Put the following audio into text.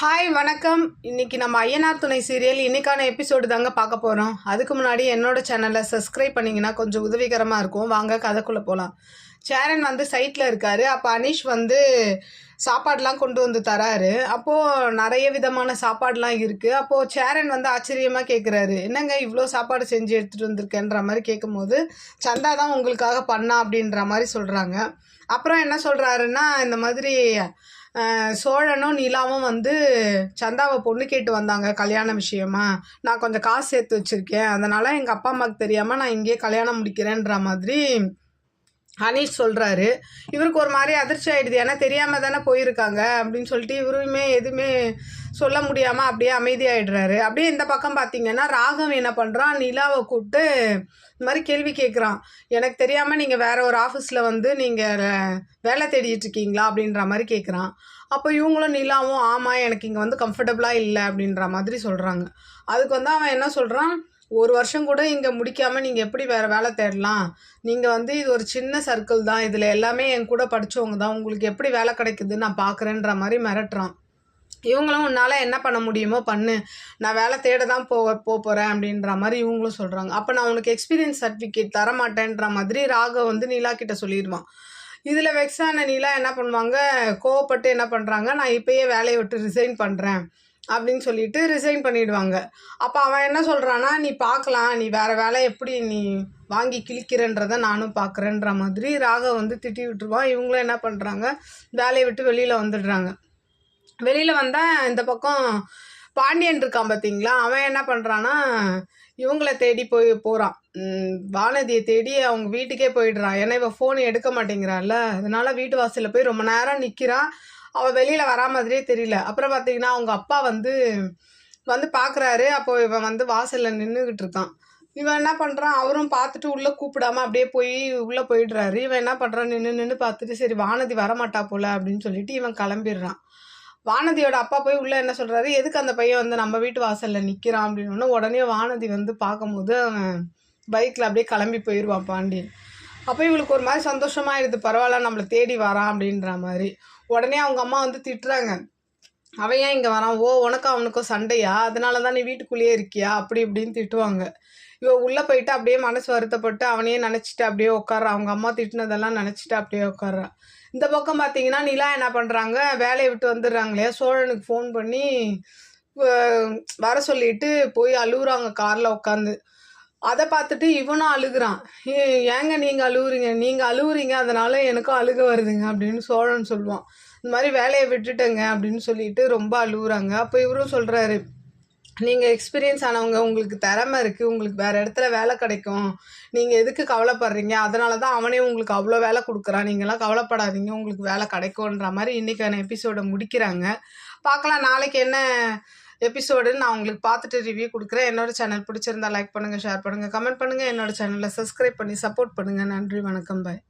Hi வணக்கம். இன்றைக்கி நம்ம ஐயனார் துணை சீரியல் இன்றைக்கான எபிசோடு தாங்க பார்க்க போகிறோம். அதுக்கு முன்னாடி என்னோடய சேனலை சப்ஸ்கிரைப் பண்ணிங்கன்னா கொஞ்சம் உதவிகரமாக இருக்கும். வாங்க கதைக்குள்ளே போகலாம். சேரன் வந்து சைட்டில் இருக்கார். அப்போ அனீஷ் வந்து சாப்பாடெலாம் கொண்டு வந்து தராரு. அப்போது நிறைய விதமான சாப்பாடெலாம் இருக்குது. அப்போது சேரன் வந்து ஆச்சரியமாக கேட்குறாரு, என்னங்க இவ்வளோ சாப்பாடு செஞ்சு எடுத்துகிட்டு வந்திருக்கேன்ற மாதிரி கேட்கும்போது, சந்தா தான் உங்களுக்காக பண்ணா அப்படின்ற மாதிரி சொல்கிறாங்க. அப்புறம் என்ன சொல்கிறாருன்னா, இந்த மாதிரி சோழனும் நிலாவும் வந்து சந்தாவை பொண்ணு கேட்டு வந்தாங்க கல்யாண விஷயமா. நான் கொஞ்சம் காசு சேர்த்து வச்சுருக்கேன், அதனால் எங்கள் அப்பா அம்மாவுக்கு தெரியாமல் நான் இங்கேயே கல்யாணம் முடிக்கிறேன்ற மாதிரி அனீஷ் சொல்கிறாரு. இவருக்கு ஒரு மாதிரி அதிர்ச்சி ஆகிடுது. ஏன்னா தெரியாமல் தானே போயிருக்காங்க அப்படின்னு சொல்லிட்டு இவருமே எதுவுமே சொல்ல முடியாமல் அப்படியே அமைதியாகிடுறாரு. அப்படியே இந்த பக்கம் பார்த்தீங்கன்னா ராகவ் என்ன பண்ணுறான், நிலாவை கூப்பிட்டு இந்த மாதிரி கேள்வி கேட்குறான். எனக்கு தெரியாமல் நீங்கள் வேறு ஒரு ஆஃபீஸில் வந்து நீங்கள் வேலை தேடிட்டு இருக்கீங்களா அப்படின்ற மாதிரி கேட்குறான். அப்போ இவங்களும் நிலாவும் ஆமாம் எனக்கு இங்கே வந்து கம்ஃபர்டபுளாக இல்லை அப்படின்ற மாதிரி சொல்கிறாங்க. அதுக்கு வந்து அவன் என்ன சொல்கிறான், ஒரு வருஷம் கூட இங்கே முடிக்காமல் நீங்கள் எப்படி வேறு வேலை தேடலாம், நீங்கள் வந்து இது ஒரு சின்ன சர்க்கிள் தான், இதில் எல்லாமே என் கூட படித்தவங்க தான், உங்களுக்கு எப்படி வேலை கிடைக்குதுன்னு நான் பார்க்குறேன்ற மாதிரி மிரட்டுறான். இவங்களும் உன்னால் என்ன பண்ண முடியுமோ பண்ணு, நான் வேலை தேட தான் போகிறேன் அப்படின்ற மாதிரி இவங்களும் சொல்கிறாங்க. அப்போ நான் உனக்கு எக்ஸ்பீரியன்ஸ் சர்டிஃபிகேட் தரமாட்டேன்ற மாதிரி ராகவ் வந்து நிலா கிட்ட சொல்லிடுவான். இதில் வெக்ஸான நிலா என்ன பண்ணுவாங்க, கோவப்பட்டு என்ன பண்ணுறாங்க, நான் இப்போயே வேலையை விட்டு ரிசைன் பண்ணுறேன் அப்படின்னு சொல்லிட்டு ரிசைன் பண்ணிடுவாங்க. அப்போ அவன் என்ன சொல்கிறான்னா, நீ பார்க்கலாம், நீ வேறு வேலை எப்படி நீ வாங்கி கிழிக்கிறன்றதை நானும் பார்க்குறேன்ற மாதிரி ராகவ் வந்து திட்டி விட்டுருவான். இவங்களும் என்ன பண்ணுறாங்க, வேலையை விட்டு வெளியில் வந்துடுறாங்க. வெளியில் வந்தால் இந்த பக்கம் பாண்டியன் இருக்கான் பார்த்தீங்களா, அவன் என்ன பண்ணுறான்னா இவங்கள தேடி போகிறான். வானதியை தேடி அவங்க வீட்டுக்கே போயிடுறான். ஏன்னா இவன் ஃபோனை எடுக்க மாட்டேங்கிறாள்ல, அதனால் வீட்டு வாசலில் போய் ரொம்ப நேரம் நிற்கிறான். அவள் வெளியில் வரா மாதிரியே தெரியல. அப்புறம் பார்த்தீங்கன்னா அவங்க அப்பா வந்து பார்க்குறாரு. அப்போ இவன் வந்து வாசலில் நின்றுக்கிட்டு இருக்கான். இவன் என்ன பண்ணுறான், அவரும் பார்த்துட்டு உள்ளே கூப்பிடாம அப்படியே போய் உள்ளே போயிடுறாரு. இவன் என்ன பண்ணுறான், நின்று பார்த்துட்டு சரி வானதி வரமாட்டா போல அப்படின்னு சொல்லிட்டு இவன் கிளம்பிடுறான். வானதியோட அப்பா போய் உள்ளே என்ன சொல்கிறாரு, எதுக்கு அந்த பையன் வந்து நம்ம வீட்டு வாசலில் நிற்கிறான் அப்படின்னு உடனே வானதி வந்து பார்க்கும்போது அவன் பைக்கில் அப்படியே கிளம்பி போயிடுவான் பாண்டியன். அப்போ இவளுக்கு ஒரு மாதிரி சந்தோஷமாகிடுது, பரவாயில்ல நம்மளை தேடி வரான் அப்படின்ற மாதிரி. உடனே அவங்க அம்மா வந்து திட்டுறாங்க, அவன் ஏன் இங்கே வரான், ஓ உனக்கும் அவனுக்கும் சண்டையா, அதனால தான் நீ வீட்டுக்குள்ளேயே இருக்கியா அப்படி இப்படின்னு திட்டுவாங்க. இவ உள்ளே போயிட்டு அப்படியே மனசு வருத்தப்பட்டு அவனையே நினச்சிட்டு அப்படியே உட்கார்றா. அவங்க அம்மா திட்டினதெல்லாம் நினச்சிட்டு அப்படியே உட்கார்றா. இந்த பக்கம் பார்த்தீங்கன்னா நிலா என்ன பண்ணுறாங்க, வேலையை விட்டு வந்துடுறாங்க இல்லையா, சோழனுக்கு ஃபோன் பண்ணி வர சொல்லிட்டு போய் அழுகுறாங்க காரில் உட்காந்து. அதை பார்த்துட்டு இவனும் அழுகுறான். ஏங்க நீங்கள் அழுகுறீங்க அதனால எனக்கும் அழுக வருதுங்க அப்படின்னு சோழன் சொல்லுவான். இந்த மாதிரி வேலையை விட்டுட்டேங்க அப்படின்னு சொல்லிட்டு ரொம்ப அழுகுறாங்க. அப்போ இவரும் சொல்கிறாரு, நீங்கள் எக்ஸ்பீரியன்ஸ் ஆனவங்க, உங்களுக்கு திறமை இருக்குது, உங்களுக்கு வேறு இடத்துல வேலை கிடைக்கும், நீங்கள் எதுக்கு கவலைப்படுறீங்க, அதனால தான் அவனே உங்களுக்கு அவ்வளோ வேலை கொடுக்குறான், நீங்களாம் கவலைப்படாதீங்க, உங்களுக்கு வேலை கிடைக்கும்ன்ற மாதிரி இன்றைக்கான எபிசோடை முடிக்கிறாங்க. பார்க்கலாம் நாளைக்கு என்ன எபிசோடுன்னு நான் உங்களுக்கு பார்த்துட்டு ரிவ்யூ கொடுக்குறேன். என்னோடய சேனல் பிடிச்சிருந்தா லைக் பண்ணுங்கள், ஷேர் பண்ணுங்கள், கமெண்ட் பண்ணுங்கள். என்னோடய சேனலை சப்ஸ்கிரைப் பண்ணி சப்போர்ட் பண்ணுங்கள். நன்றி, வணக்கம், பாய்.